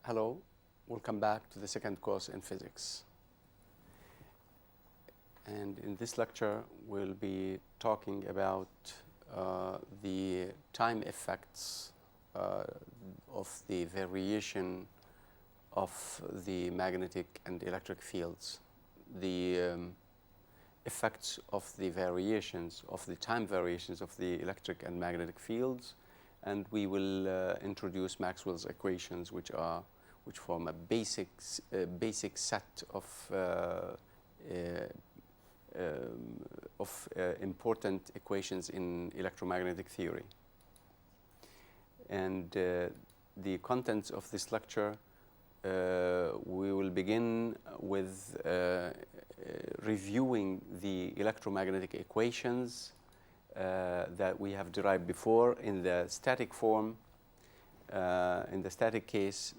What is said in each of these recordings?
Hello, welcome back to the second course in physics. And in this lecture, we'll be talking about the time effects of the variation of the magnetic and electric fields, the effects of the variations, of the time variations of the electric and magnetic fields, and we will introduce Maxwell's equations, which form a basic set of important equations in electromagnetic theory. And the contents of this lecture, we will begin with reviewing the electromagnetic equations that we have derived before in the static form, in the static case,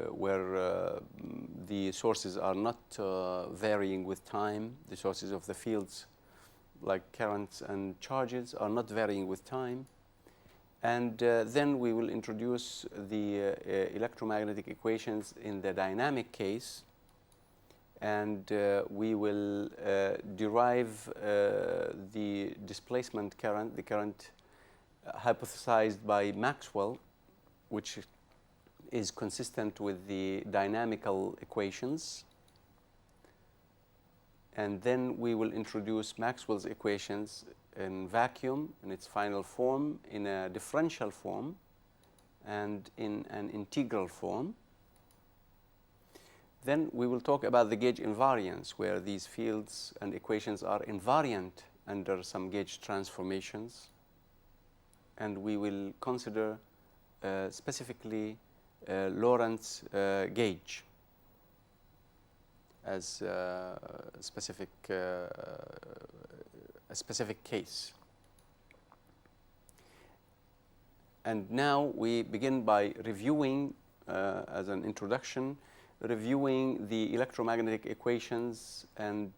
where the sources are not varying with time. The sources of the fields, like currents and charges, are not varying with time. And then we will introduce the electromagnetic equations in the dynamic case, and we will derive the displacement current, the current hypothesized by Maxwell, which is consistent with the dynamical equations. And then we will introduce Maxwell's equations in vacuum, in its final form, in a differential form, and in an integral form. Then we will talk about the gauge invariance, where these fields and equations are invariant under some gauge transformations. And we will consider specifically Lorentz gauge as a specific case. And now we begin by reviewing, as an introduction, reviewing the electromagnetic equations, and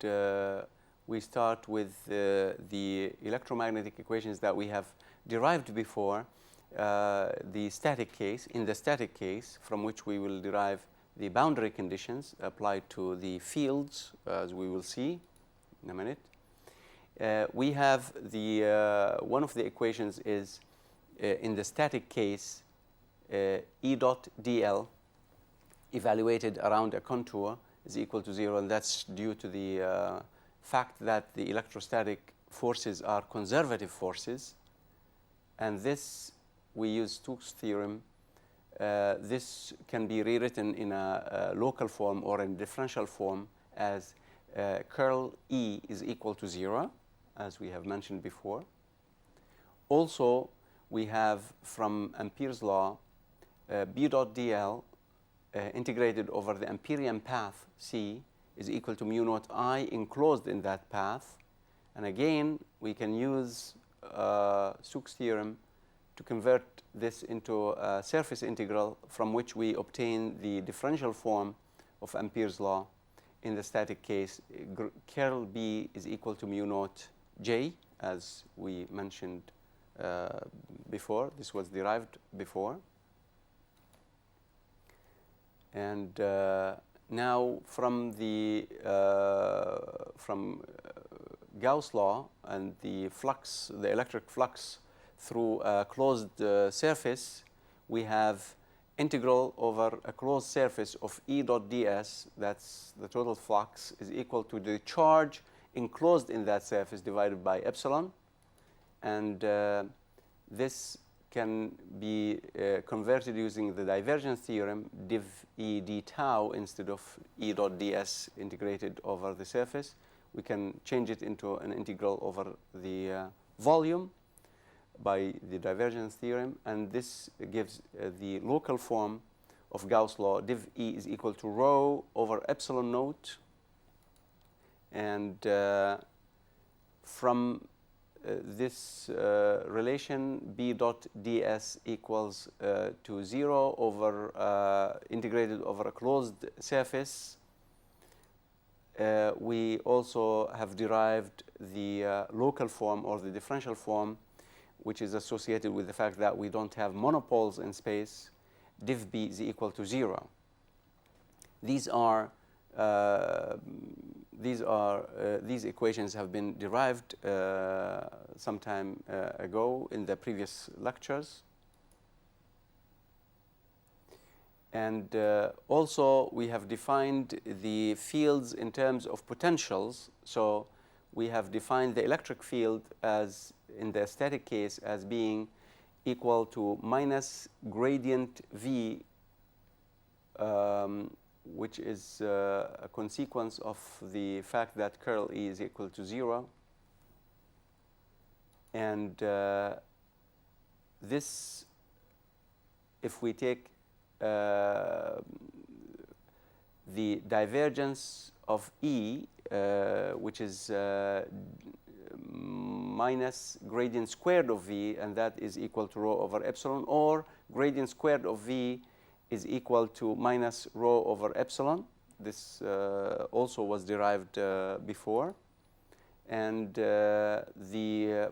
we start with the electromagnetic equations that we have derived before, the static case, in the static case, from which we will derive the boundary conditions applied to the fields, as we will see in a minute. We have the one of the equations is in the static case, E dot dl evaluated around a contour is equal to 0, and that's due to the fact that the electrostatic forces are conservative forces, and this we use Stokes' theorem. This can be rewritten in a local form or in differential form as curl E is equal to 0, as we have mentioned before. Also, we have from Ampere's law, B dot dl integrated over the Amperian path C is equal to mu naught I enclosed in that path. And again, we can use Stokes' theorem to convert this into a surface integral, from which we obtain the differential form of Ampere's law. In the static case, curl B is equal to mu naught J, as we mentioned before. This was derived before. And now from the Gauss law and the flux, the electric flux through a closed surface, we have integral over a closed surface of E dot ds, that's the total flux, is equal to the charge enclosed in that surface divided by epsilon. And this can be converted using the divergence theorem, div E d tau instead of E dot ds integrated over the surface. We can change it into an integral over the volume by the divergence theorem, and this gives the local form of Gauss law. Div E is equal to rho over epsilon naught, and from this relation, B dot ds equals to 0 over integrated over a closed surface. We also have derived the local form or the differential form, which is associated with the fact that we don't have monopoles in space, div B is equal to 0. These equations have been derived some time ago in the previous lectures. And also we have defined the fields in terms of potentials. So we have defined the electric field as, in the static case, as being equal to minus gradient V, which is a consequence of the fact that curl E is equal to 0. And this, if we take the divergence of E, which is minus gradient squared of V, and that is equal to rho over epsilon, or gradient squared of V is equal to minus rho over epsilon. This also was derived before. And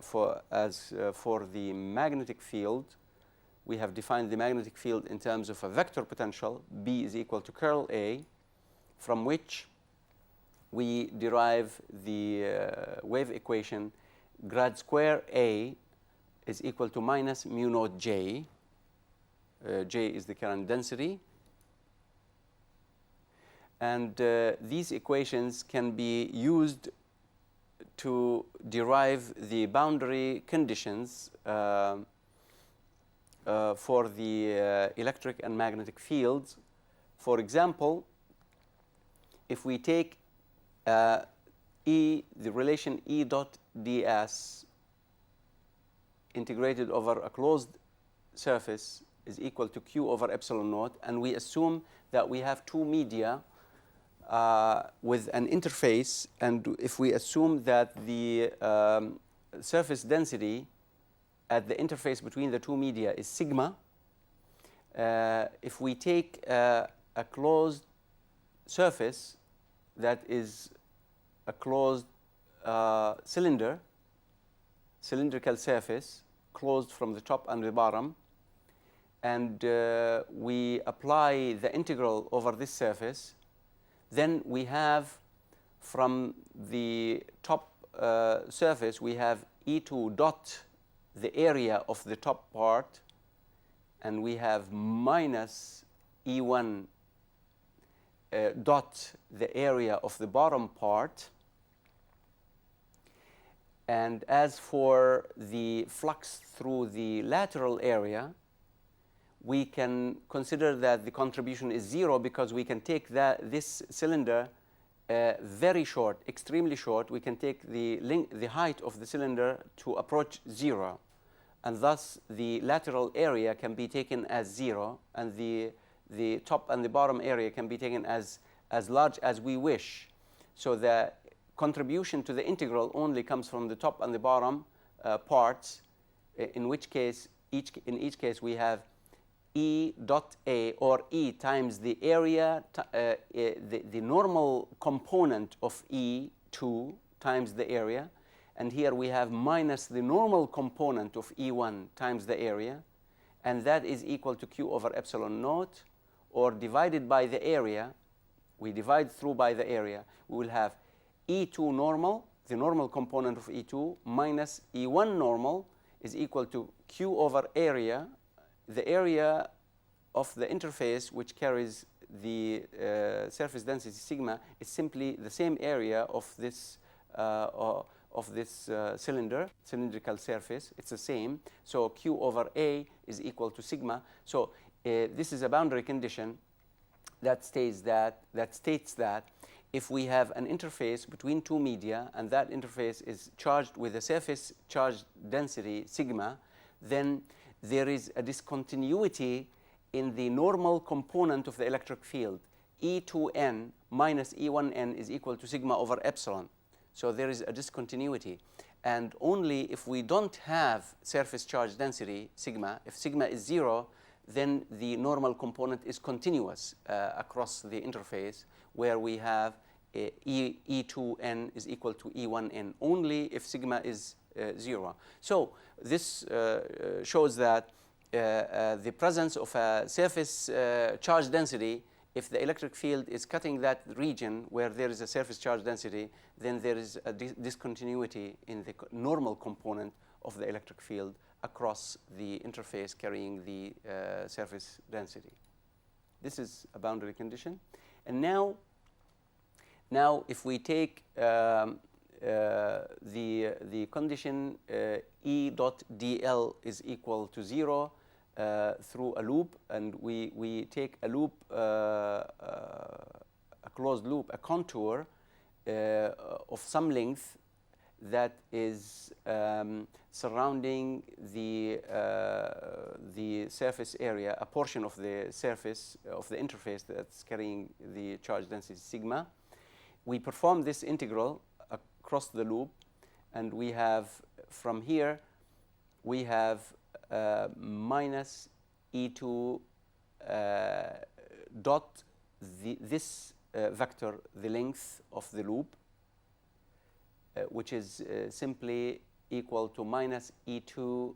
for the magnetic field, we have defined the magnetic field in terms of a vector potential. B is equal to curl A, from which we derive the wave equation grad square A is equal to minus mu naught J. J is the current density. And these equations can be used to derive the boundary conditions for the electric and magnetic fields. For example, if we take the relation E dot ds integrated over a closed surface is equal to Q over epsilon naught, and we assume that we have two media with an interface, and if we assume that the surface density at the interface between the two media is sigma, if we take a closed surface that is a closed cylindrical surface, closed from the top and the bottom, and we apply the integral over this surface, then we have from the top surface, we have E2 dot the area of the top part, and we have minus E1 dot the area of the bottom part. And as for the flux through the lateral area, we can consider that the contribution is 0 because we can take this cylinder very short, extremely short. We can take the height of the cylinder to approach 0. And thus, the lateral area can be taken as 0, and the top and the bottom area can be taken as large as we wish. So the contribution to the integral only comes from the top and the bottom parts, in which case, in each case, we have E dot A, or E times the area, the normal component of E2 times the area. And here we have minus the normal component of E1 times the area. And that is equal to Q over epsilon naught, or divided by the area. We divide through by the area. We will have E2 normal, the normal component of E2, minus E1 normal is equal to Q over area. The area of the interface which carries the surface density sigma is simply the same area of this cylindrical surface. It's the same. So Q over A is equal to sigma. So this is a boundary condition that states that if we have an interface between two media, and that interface is charged with a surface charge density sigma, then there is a discontinuity in the normal component of the electric field. E2n minus E1n is equal to sigma over epsilon. So there is a discontinuity. And only if we don't have surface charge density sigma, if sigma is 0, then the normal component is continuous across the interface, where we have E2n is equal to E1n, only if sigma is 0. So this shows that the presence of a surface charge density. If the electric field is cutting that region where there is a surface charge density, then there is a discontinuity in the normal component of the electric field across the interface carrying the surface density. This is a boundary condition. And now if we take the condition E dot dl is equal to 0 through a loop, and we take a loop, a closed loop, a contour of some length that is surrounding the surface area, a portion of the surface of the interface that's carrying the charge density sigma. We perform this integral across the loop, and we have, from here, we have minus E2 dot this vector, the length of the loop, which is simply equal to minus E2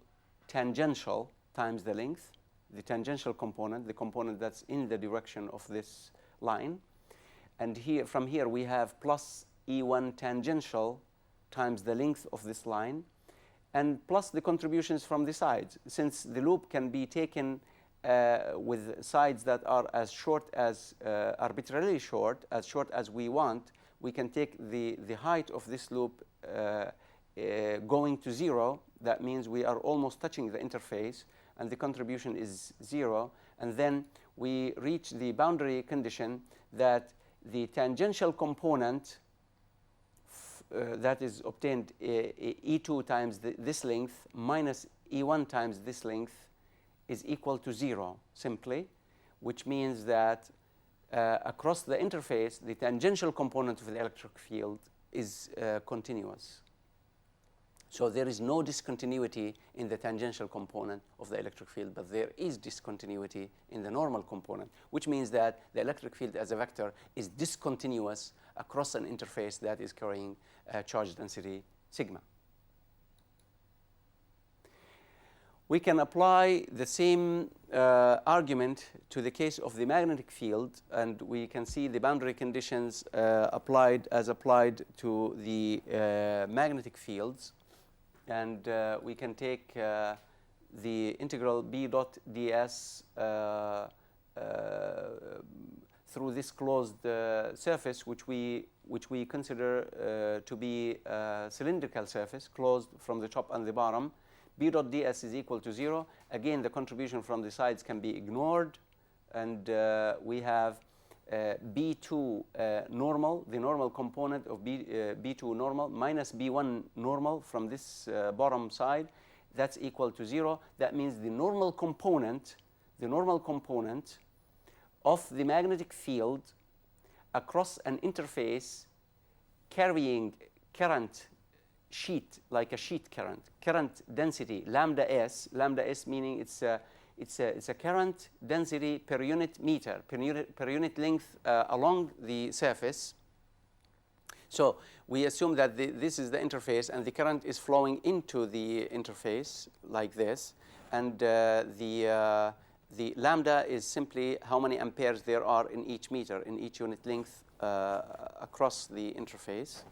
tangential times the length, the tangential component, the component that's in the direction of this line. And here, from here, we have plus E1 tangential times the length of this line, and plus the contributions from the sides. Since the loop can be taken with sides that are as short as, arbitrarily short as we want, we can take the height of this loop going to 0. That means we are almost touching the interface, and the contribution is 0. And then we reach the boundary condition that the tangential component that is obtained, E2 times this length minus E1 times this length, is equal to 0 simply, which means that across the interface, the tangential component of the electric field is continuous. So there is no discontinuity in the tangential component of the electric field, but there is discontinuity in the normal component, which means that the electric field as a vector is discontinuous across an interface that is carrying charge density sigma. We can apply the same argument to the case of the magnetic field, and we can see the boundary conditions applied to the magnetic fields. And we can take the integral B dot ds through this closed surface, which we consider to be a cylindrical surface, closed from the top and the bottom. B dot ds is equal to 0. Again, the contribution from the sides can be ignored, and we have B2 normal, the normal component of B2 normal, minus B1 normal from this bottom side. That's equal to 0. That means the normal component of the magnetic field across an interface carrying current sheet, like a sheet current density lambda s meaning it's a current density per unit meter, per unit length along the surface. So we assume that this is the interface, and the current is flowing into the interface like this, and the lambda is simply how many amperes there are in each meter, in each unit length across the interface.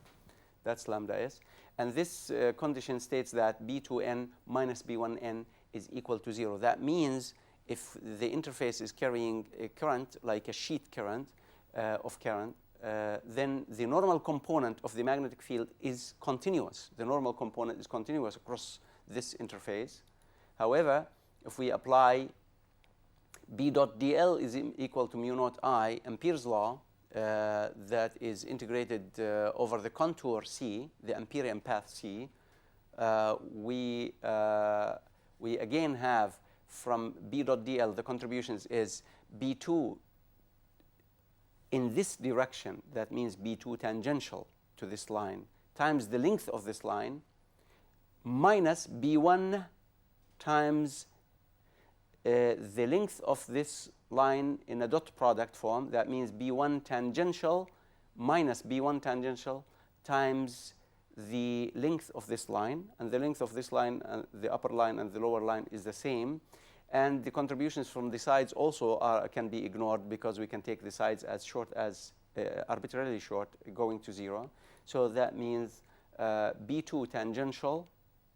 That's lambda s. And this condition states that B2n minus B1n is equal to 0. That means if the interface is carrying a current, like a sheet current then the normal component of the magnetic field is continuous. The normal component is continuous across this interface. However, if we apply B dot dl is equal to mu naught I, Ampere's law, that is integrated over the contour C, the Amperian path C, we again have from B dot dl, the contributions is B2 in this direction, that means B2 tangential to this line, times the length of this line, minus B1 times the length of this line in a dot product form. That means B1 tangential minus B1 tangential times the length of this line, and the length of this line, the upper line and the lower line is the same. And the contributions from the sides also can be ignored, because we can take the sides as short as arbitrarily short, going to 0. So that means B2 tangential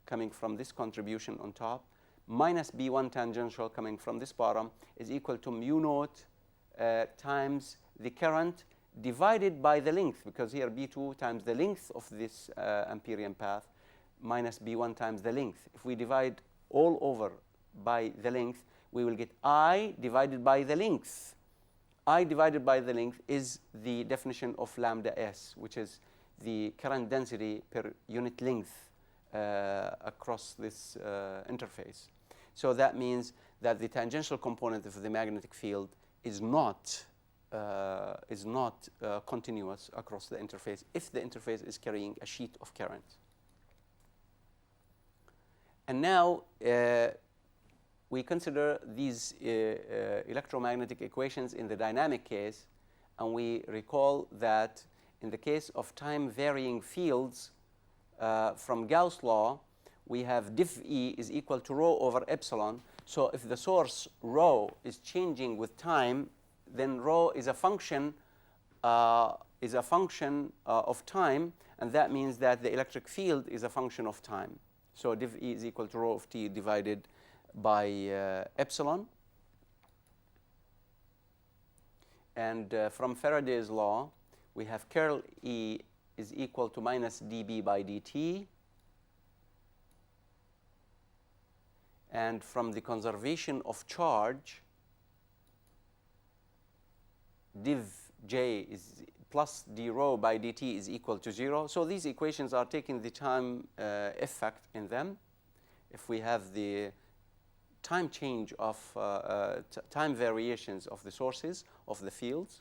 coming from this contribution on top minus B1 tangential coming from this bottom is equal to mu naught times the current divided by the length, because here B2 times the length of this Amperian path minus B1 times the length. If we divide all over by the length, we will get I divided by the length. I divided by the length is the definition of lambda S, which is the current density per unit length across this interface. So that means that the tangential component of the magnetic field is not continuous across the interface if the interface is carrying a sheet of current. And now we consider these electromagnetic equations in the dynamic case, and we recall that in the case of time-varying fields from Gauss' law, we have div E is equal to rho over epsilon. So if the source rho is changing with time, then rho is a function of time, and that means that the electric field is a function of time. So div E is equal to rho of t divided by epsilon. And from Faraday's law, we have curl E is equal to minus dB by dt. And from the conservation of charge, div J is plus d rho by dt is equal to 0. So these equations are taking the time effect in them. If we have the time change of time variations of the sources of the fields.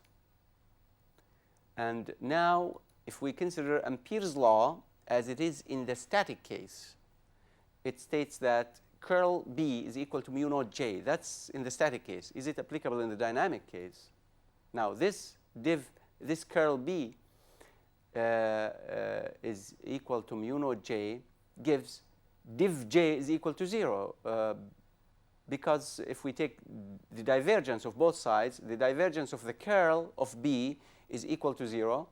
And now if we consider Ampere's law as it is in the static case, it states that curl B is equal to mu naught J. That's in the static case. Is it applicable in the dynamic case? Now this curl B is equal to mu naught J gives div J is equal to 0. Because if we take the divergence of both sides, the divergence of the curl of B is equal to 0.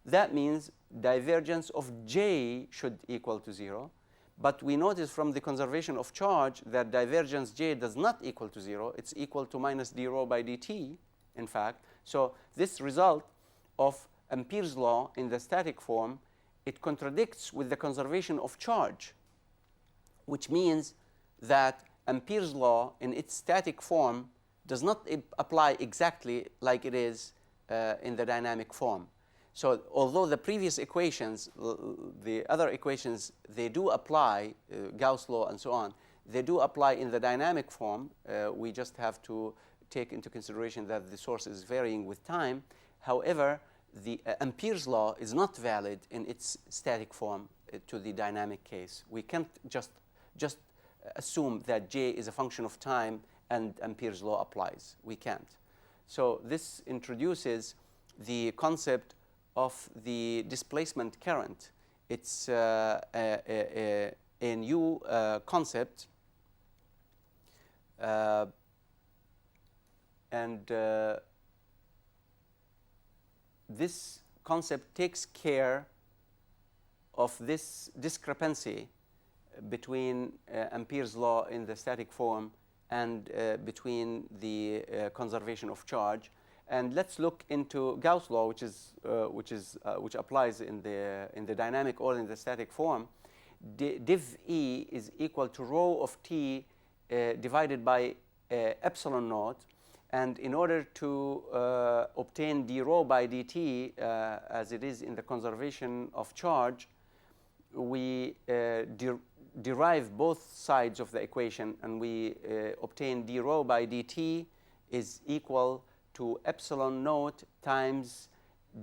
That means divergence of J should equal to 0. But we notice from the conservation of charge that divergence J does not equal to 0. It's equal to minus d rho by dt, in fact. So this result of Ampere's law in the static form, it contradicts with the conservation of charge, which means that Ampere's law in its static form does not apply exactly like it is in the dynamic form. So although the previous equations, the other equations, they do apply, Gauss' law and so on, they do apply in the dynamic form. We just have to take into consideration that the source is varying with time. However, the Ampere's law is not valid in its static form to the dynamic case. We can't just assume that J is a function of time and Ampere's law applies. We can't. So this introduces the concept of the displacement current. It's a new concept, and this concept takes care of this discrepancy between Ampere's law in the static form and between the conservation of charge. And let's look into Gauss' law, which applies in the dynamic or in the static form. Div E is equal to rho of t divided by epsilon naught. And in order to obtain d rho by dt, as it is in the conservation of charge, we derive both sides of the equation, and we obtain d rho by dt is equal to epsilon naught times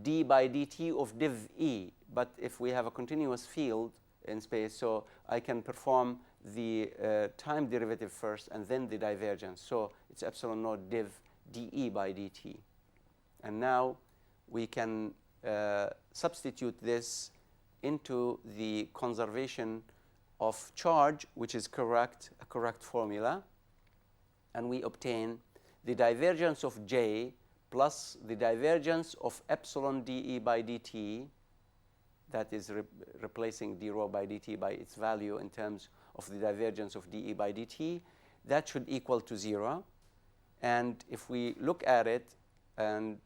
d by dt of div E. But if we have a continuous field in space, so I can perform the time derivative first and then the divergence. So it's epsilon naught div dE by dt. And now we can substitute this into the conservation of charge, which is a correct formula. and we obtain the divergence of J plus the divergence of epsilon dE by dt, that is replacing d rho by dt by its value in terms of the divergence of dE by dt, that should equal to 0. And if we look at it, and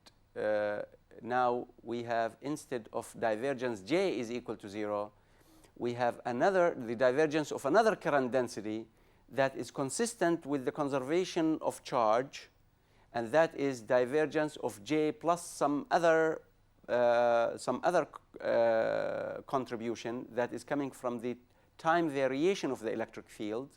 now we have, instead of divergence J is equal to 0, we have the divergence of another current density that is consistent with the conservation of charge, and that is divergence of J plus some other contribution that is coming from the time variation of the electric field.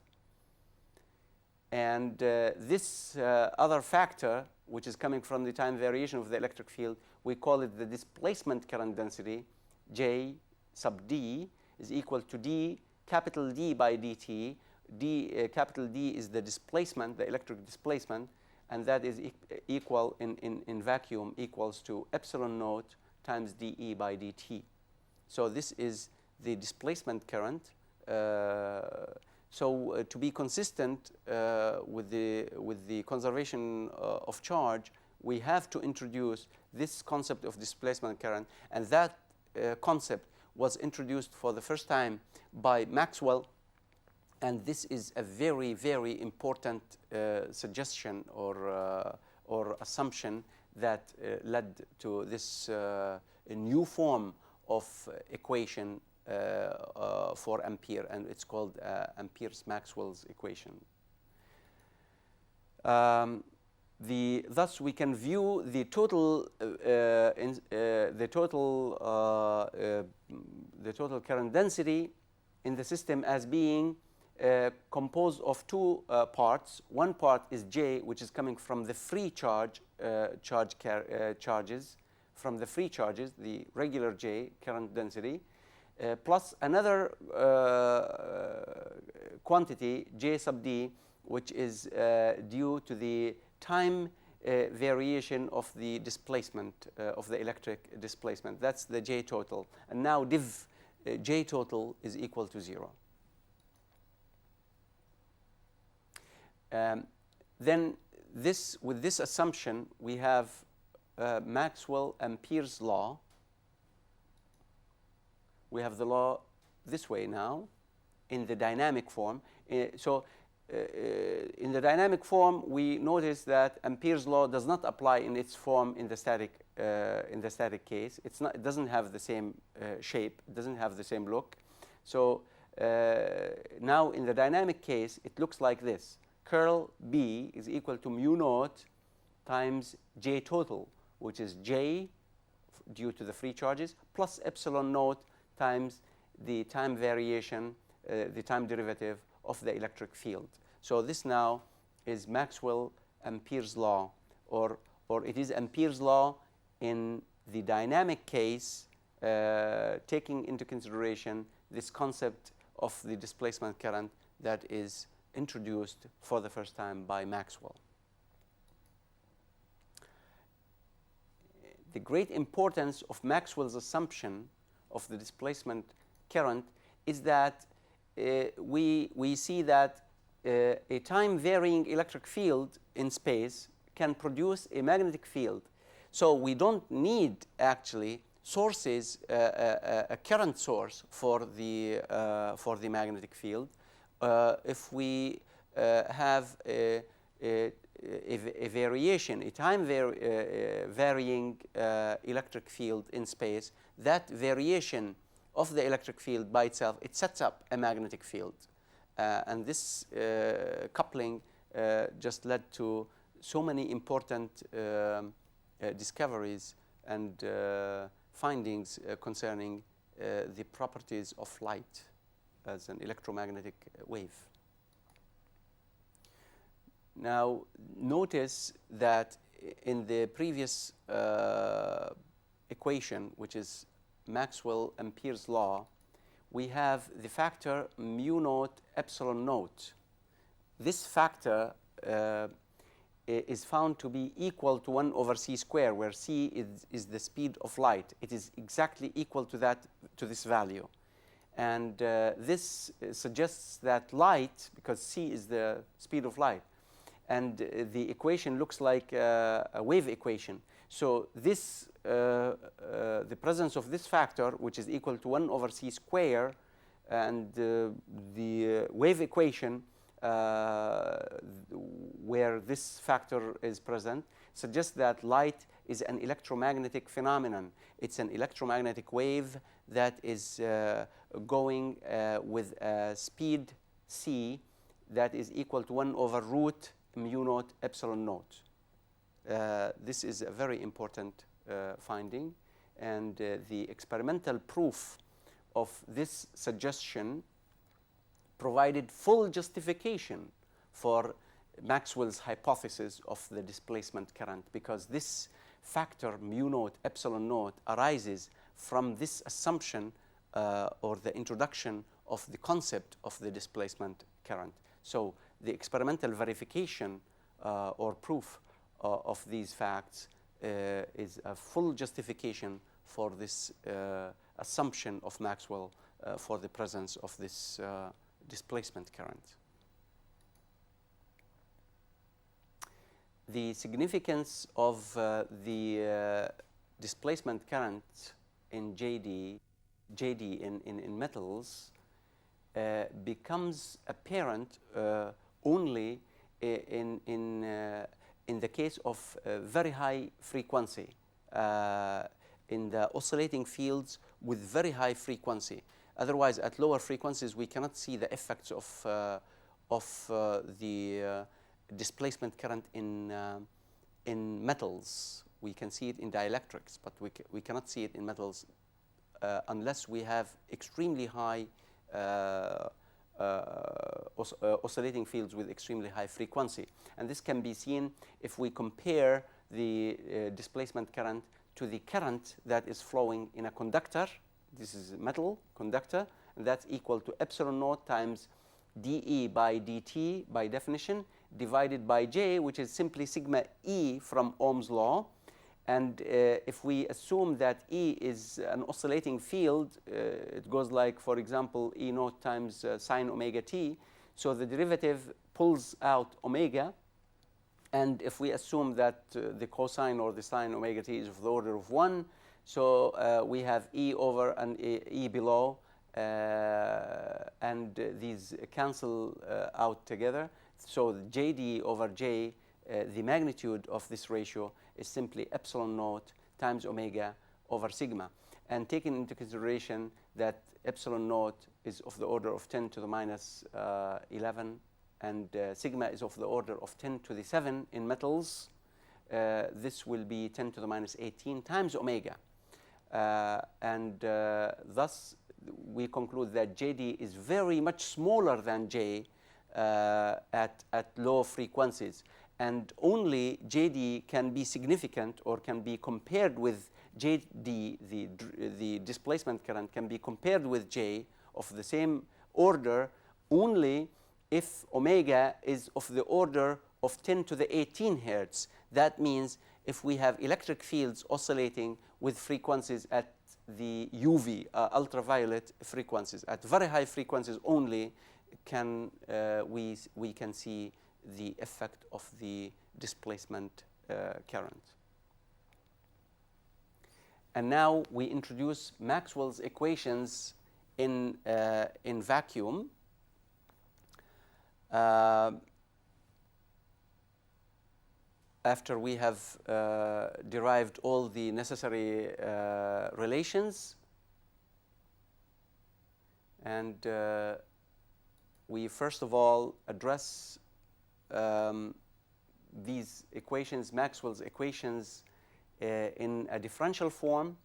And this other factor, which is coming from the time variation of the electric field, we call it the displacement current density. J sub d is equal to d capital D by dt. Capital D is the displacement, the electric displacement, and that is equal in vacuum equals to epsilon naught times dE by dt. So this is the displacement current. To be consistent with the conservation of charge, we have to introduce this concept of displacement current, and that concept was introduced for the first time by Maxwell. And this is a very, very important suggestion or assumption that led to this new form of equation for ampere, and it's called Ampere's-Maxwell's equation. Thus, we can view the total current density in the system as being composed of two parts. One part is J, which is coming from the free charges, from the free charges, the regular J current density, plus another quantity, J sub D, which is due to the time variation of the displacement, of the electric displacement. That's the J total. And now div J total is equal to 0. Then with this assumption, we have Maxwell-Ampere's law. We have the law this way now in the dynamic form. In the dynamic form, we notice that Ampere's law does not apply in its form in the static case. It doesn't have the same shape. It doesn't have the same look. So now in the dynamic case, it looks like this. Curl B is equal to mu naught times J total, which is J due to the free charges, plus epsilon naught times the time variation, the time derivative of the electric field. So this now is Maxwell-Ampere's law, or it is Ampere's law in the dynamic case, taking into consideration this concept of the displacement current that is introduced for the first time by Maxwell. The great importance of Maxwell's assumption of the displacement current is that we see that a time-varying electric field in space can produce a magnetic field. So we don't need actually sources, a current source for the magnetic field. If we have a variation, a time varying electric field in space, that variation of the electric field by itself, it sets up a magnetic field. And this coupling just led to so many important discoveries and findings concerning the properties of light as an electromagnetic wave. Now, notice that in the previous equation, which is Maxwell-Ampere's law, we have the factor mu naught epsilon naught. This factor is found to be equal to 1 over c squared, where c is the speed of light. It is exactly equal to this value. And this suggests that light, because c is the speed of light, and the equation looks like a wave equation. So this, the presence of this factor, which is equal to 1 over c square, and the wave equation where this factor is present, suggests that light is an electromagnetic phenomenon. It's an electromagnetic wave that is going with a speed c that is equal to 1 over root mu naught epsilon naught. This is a very important finding, and the experimental proof of this suggestion provided full justification for Maxwell's hypothesis of the displacement current, because this factor mu naught epsilon naught arises from this assumption or the introduction of the concept of the displacement current. So the experimental verification or proof of these facts is a full justification for this assumption of Maxwell for the presence of this displacement current. The significance of the displacement current in JD in metals becomes apparent only in the case of very high frequency, in the oscillating fields with very high frequency. Otherwise, at lower frequencies, we cannot see the effects of the displacement current in metals. We can see it in dielectrics, but we cannot see it in metals unless we have extremely high oscillating fields with extremely high frequency. And this can be seen if we compare the displacement current to the current that is flowing in a conductor. This is a metal conductor, and that's equal to epsilon naught times dE by dt by definition, divided by J, which is simply sigma E from Ohm's law. And if we assume that E is an oscillating field, it goes like, for example, E naught times sine omega t. So the derivative pulls out omega. And if we assume that the cosine or the sine omega t is of the order of 1, so we have E over and E below, and these cancel out together. So JD over J, the magnitude of this ratio is simply epsilon naught times omega over sigma. And taking into consideration that epsilon naught is of the order of 10 to the minus 11, and sigma is of the order of 10 to the 7 in metals, this will be 10 to the minus 18 times omega. And thus, we conclude that JD is very much smaller than J at low frequencies. And only JD can be significant or can be compared with JD, the displacement current can be compared with J of the same order only if omega is of the order of 10 to the 18 hertz. That means if we have electric fields oscillating with frequencies at the UV, ultraviolet frequencies, at very high frequencies only can we can see the effect of the displacement current. And now we introduce Maxwell's equations in vacuum. After we have derived all the necessary relations, and we first of all address these equations, Maxwell's equations, in a differential form.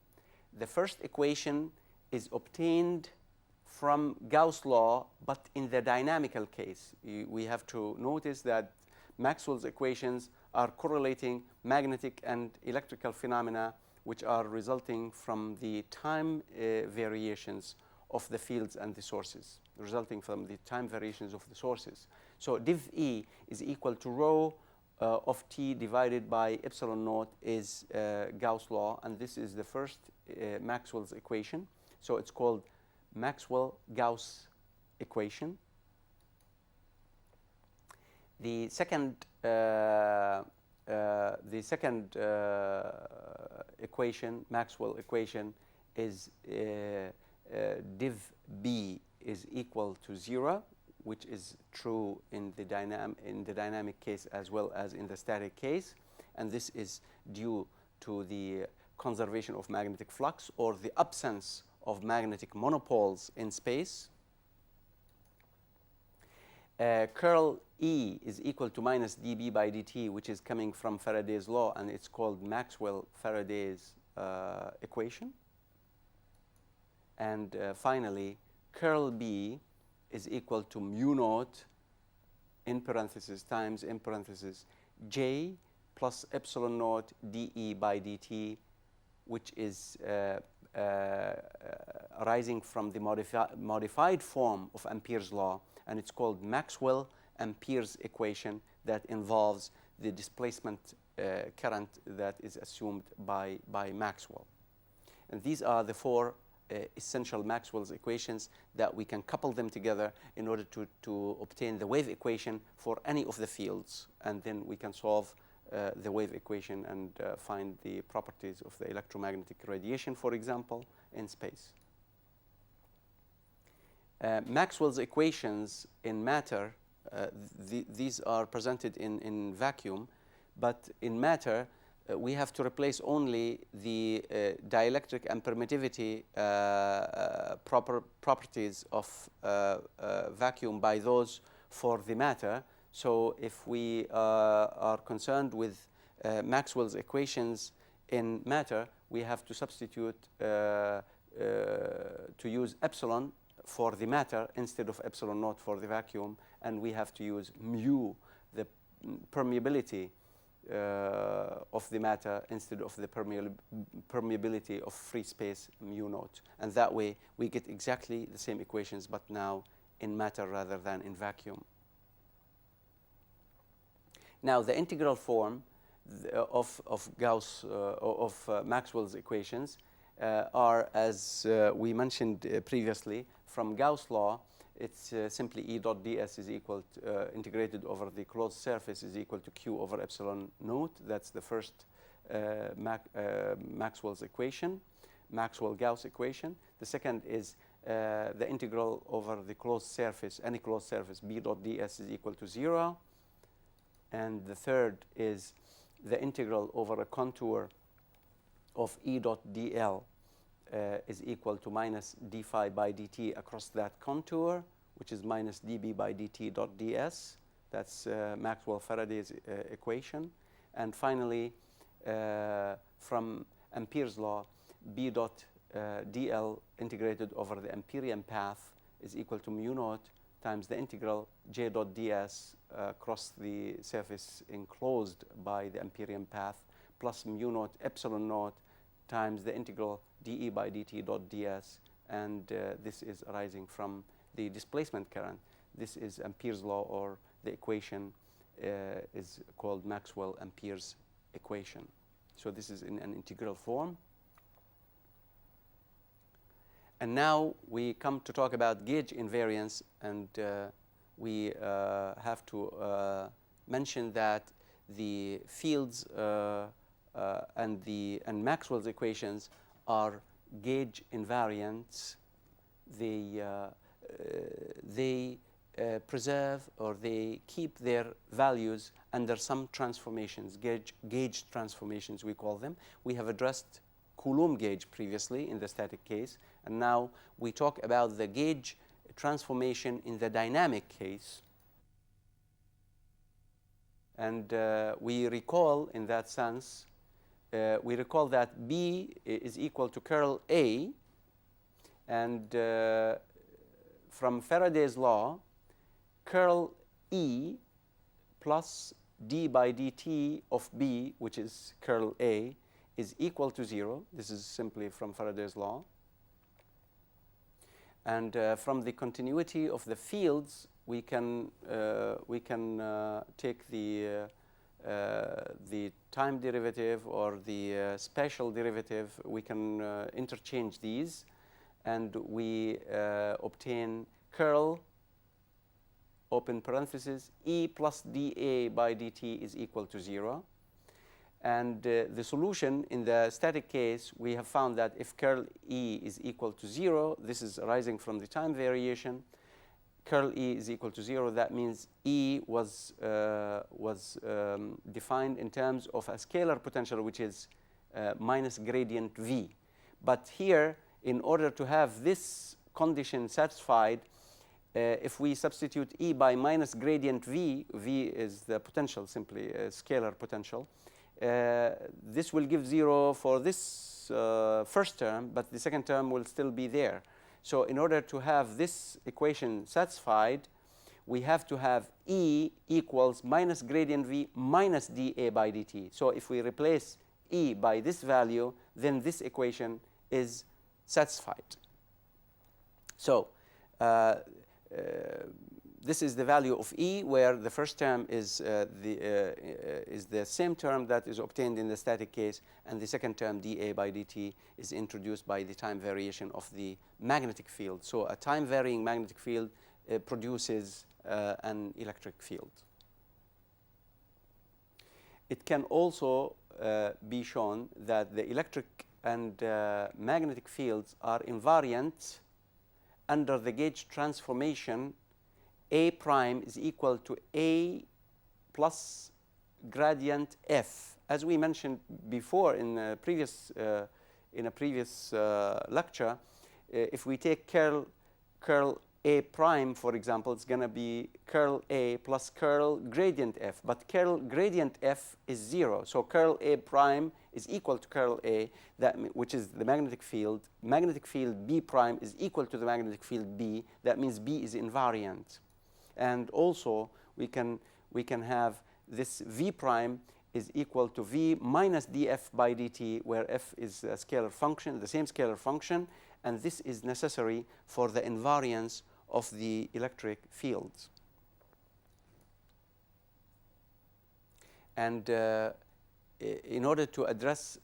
The first equation is obtained from Gauss' law, but in the dynamical case. We have to notice that Maxwell's equations are correlating magnetic and electrical phenomena which are resulting from the time variations of the fields and the sources, resulting from the time variations of the sources. So div E is equal to rho of t divided by epsilon naught is Gauss' law, and this is the first Maxwell's equation. So it's called Maxwell-Gauss equation. The second equation, Maxwell equation, is div B is equal to 0, which is true in the dynamic case as well as in the static case, and this is due to the conservation of magnetic flux or the absence of magnetic monopoles in space. Curl E is equal to minus dB by dt, which is coming from Faraday's law, and it's called Maxwell-Faraday's equation. And finally, curl B is equal to mu naught in parentheses times in parentheses J plus epsilon naught dE by dt, which is arising from the modified form of Ampere's law, and it's called Maxwell-Ampere's equation that involves the displacement current that is assumed by Maxwell. And these are the four essential Maxwell's equations that we can couple them together in order to obtain the wave equation for any of the fields, and then we can solve the wave equation and find the properties of the electromagnetic radiation, for example, in space. Maxwell's equations in matter, these are presented in vacuum, but in matter we have to replace only the dielectric and permittivity properties of vacuum by those for the matter. So if we are concerned with Maxwell's equations in matter, we have to substitute to use epsilon for the matter instead of epsilon naught for the vacuum, and we have to use mu, the permeability of the matter, instead of the permeability of free space mu naught. And that way we get exactly the same equations, but now in matter rather than in vacuum. Now the integral form of Gauss of Maxwell's equations are, as we mentioned previously, from Gauss law. It's simply E dot ds is equal to, integrated over the closed surface is equal to q over epsilon naught. That's the first Maxwell's equation, Maxwell-Gauss equation. The second is the integral over the closed surface, any closed surface, B dot ds is equal to 0. And the third is the integral over a contour of E dot dl is equal to minus d phi by dt across that contour, which is minus dB by dt dot ds. That's Maxwell-Faraday's equation. And finally, from Ampere's law, B dot dl integrated over the Amperian path is equal to mu naught times the integral J dot ds across the surface enclosed by the Amperian path plus mu naught epsilon naught times the integral dE by dt dot ds, and this is arising from the displacement current. This is Ampere's law, or the equation is called Maxwell-Ampere's equation. So this is in an integral form. And now we come to talk about gauge invariance, and we have to mention that the fields and Maxwell's equations are gauge invariants. They preserve, or they keep their values under some transformations, gauge transformations we call them. We have addressed Coulomb gauge previously in the static case, and now we talk about the gauge transformation in the dynamic case. And we recall, in that sense, we recall that B is equal to curl A, and from Faraday's law, curl E plus d by dt of B, which is curl A, is equal to 0. This is simply from Faraday's law. And from the continuity of the fields, we can take the time derivative or the spatial derivative. We can interchange these, and we obtain curl open parenthesis, E plus dA by dt is equal to 0. And the solution in the static case, we have found that if curl E is equal to 0, this is arising from the time variation, curl E is equal to 0, that means E was defined in terms of a scalar potential, which is minus gradient V. But here, in order to have this condition satisfied, if we substitute E by minus gradient V, V is the potential, simply a scalar potential, this will give 0 for this first term, but the second term will still be there. So in order to have this equation satisfied, we have to have E equals minus gradient V minus dA by dt. So if we replace E by this value, then this equation is satisfied. So this is the value of E, where the first term is the same term that is obtained in the static case, and the second term, dA by dt, is introduced by the time variation of the magnetic field. So a time-varying magnetic field produces an electric field. It can also be shown that the electric and magnetic fields are invariant under the gauge transformation. A prime is equal to A plus gradient F. As we mentioned before in a previous lecture, if we take curl A prime, for example, it's going to be curl A plus curl gradient F. But curl gradient F is 0. So curl A prime is equal to curl A, which is the magnetic field. Magnetic field B prime is equal to the magnetic field B. That means B is invariant. And also, we can have this V prime is equal to V minus dF by dt, where F is a scalar function, the same scalar function, and this is necessary for the invariance of the electric fields. And in order to address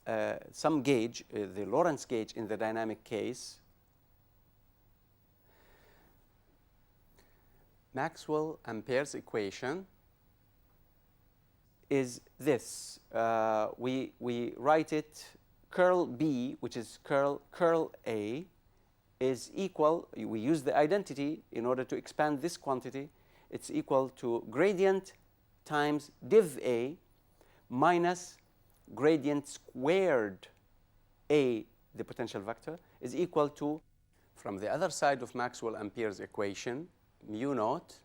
some gauge, the Lorentz gauge in the dynamic case, Maxwell Ampere's equation is this. We write it curl B, which is curl A, is equal, we use the identity in order to expand this quantity. It's equal to gradient times div A minus gradient squared A, the potential vector, is equal to, from the other side of Maxwell Ampere's equation, mu naught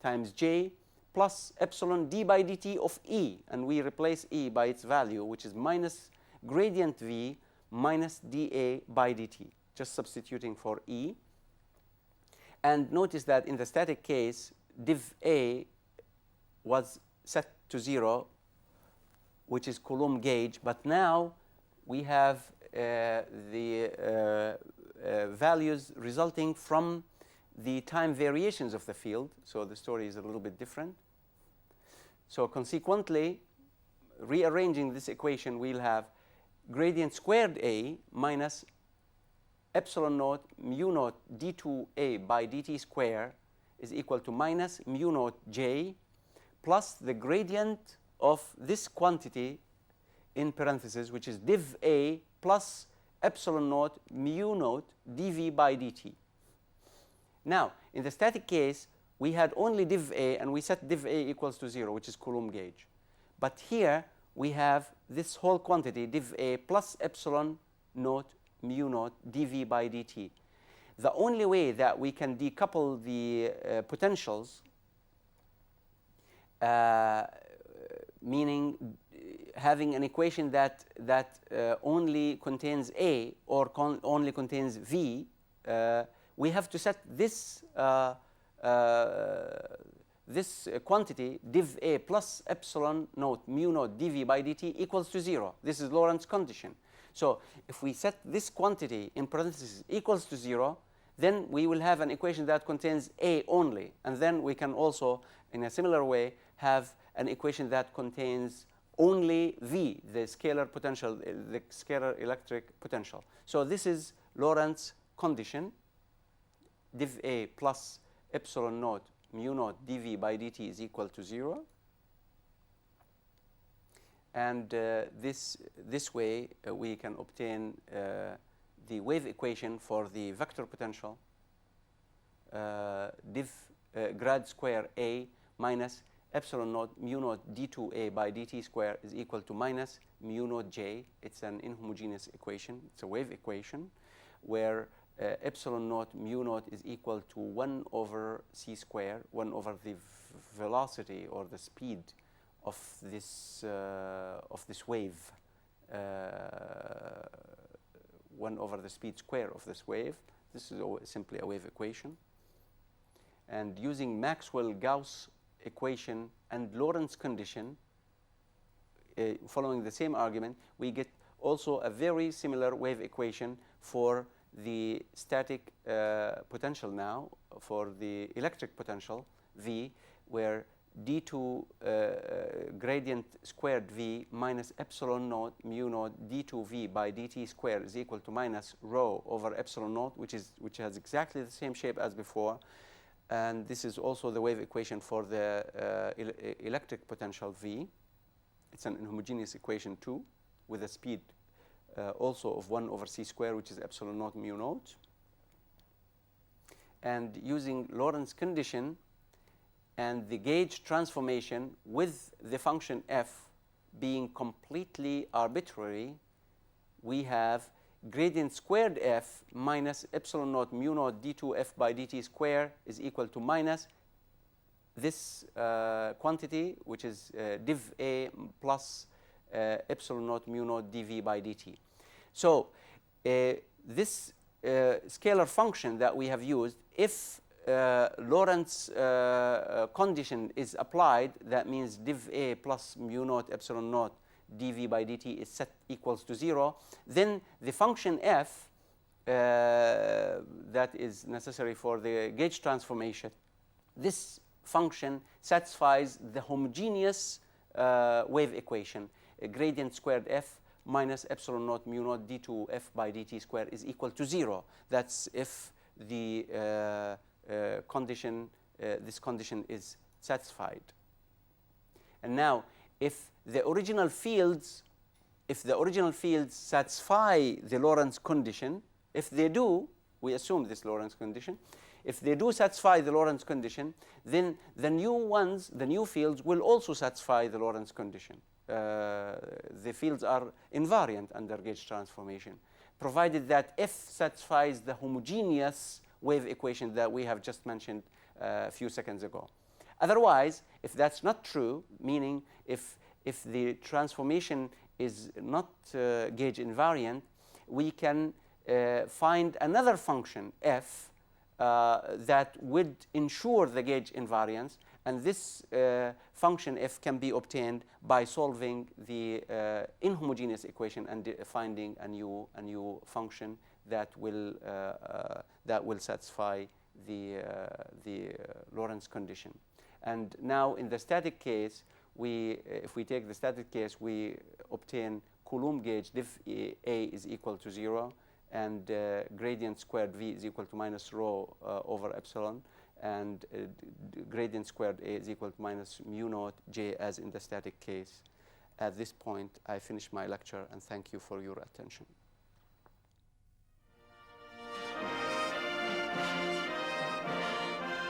times J plus epsilon d by dt of E, and we replace E by its value, which is minus gradient V minus dA by dt, just substituting for E. And notice that in the static case, div A was set to 0, which is Coulomb gauge, but now we have the values resulting from the time variations of the field, so the story is a little bit different. So consequently, rearranging this equation, we'll have gradient squared A minus epsilon naught mu naught d2A by dt square is equal to minus mu naught J plus the gradient of this quantity in parentheses, which is div A plus epsilon naught mu naught dV by dt. Now, in the static case, we had only div A, and we set div A equals to 0, which is Coulomb gauge. But here, we have this whole quantity, div A plus epsilon naught mu naught dV by dt. The only way that we can decouple the potentials, meaning having an equation that only contains A or only contains V, we have to set this this quantity div A plus epsilon naught mu naught dV by dt equals to 0. This is Lorentz condition. So if we set this quantity in parentheses equals to 0, then we will have an equation that contains A only, and then we can also, in a similar way, have an equation that contains only V, the scalar potential, the scalar electric potential. So this is Lorentz condition, div A plus epsilon naught mu naught dv by dt is equal to 0. And this way we can obtain the wave equation for the vector potential div grad square A minus epsilon naught mu naught d2A by dt square is equal to minus mu naught j. It's an inhomogeneous equation. It's a wave equation where epsilon naught mu naught is equal to 1 over c square, 1 over the velocity or the speed of this wave, 1 over the speed square of this wave. This is simply a wave equation. And using Maxwell-Gauss equation and Lorentz condition, following the same argument, we get also a very similar wave equation for the static potential now, for the electric potential V, where d2 gradient squared V minus epsilon naught mu naught d2V by dt square is equal to minus rho over epsilon naught, which has exactly the same shape as before. And this is also the wave equation for the electric potential V. It's an inhomogeneous equation too, with a speed also of 1 over c square, which is epsilon naught mu naught. And using Lorentz condition and the gauge transformation with the function f being completely arbitrary, we have gradient squared f minus epsilon naught mu naught d2f by dt square is equal to minus this quantity, which is div A plus epsilon naught mu naught dv by dt. So this scalar function that we have used, if Lorentz condition is applied, that means div A plus mu naught epsilon naught dv by dt is set equals to 0, then the function f that is necessary for the gauge transformation, this function satisfies the homogeneous wave equation, gradient squared f minus epsilon naught mu naught d2f by dt square is equal to 0. That's if the this condition is satisfied. And now, if the original fields satisfy the Lorentz condition, if they do, we assume this Lorentz condition, if they do satisfy the Lorentz condition, then the new fields will also satisfy the Lorentz condition. The fields are invariant under gauge transformation, provided that f satisfies the homogeneous wave equation that we have just mentioned a few seconds ago. Otherwise, if that's not true, meaning if the transformation is not gauge invariant, we can find another function f that would ensure the gauge invariance, and this function f can be obtained by solving the inhomogeneous equation and finding a new function that will satisfy the Lorentz condition. And now in the static case, if we take the static case, we obtain Coulomb gauge div A is equal to 0, and gradient squared V is equal to minus rho over epsilon, and gradient squared A is equal to minus mu naught J as in the static case. At this point, I finish my lecture, and thank you for your attention.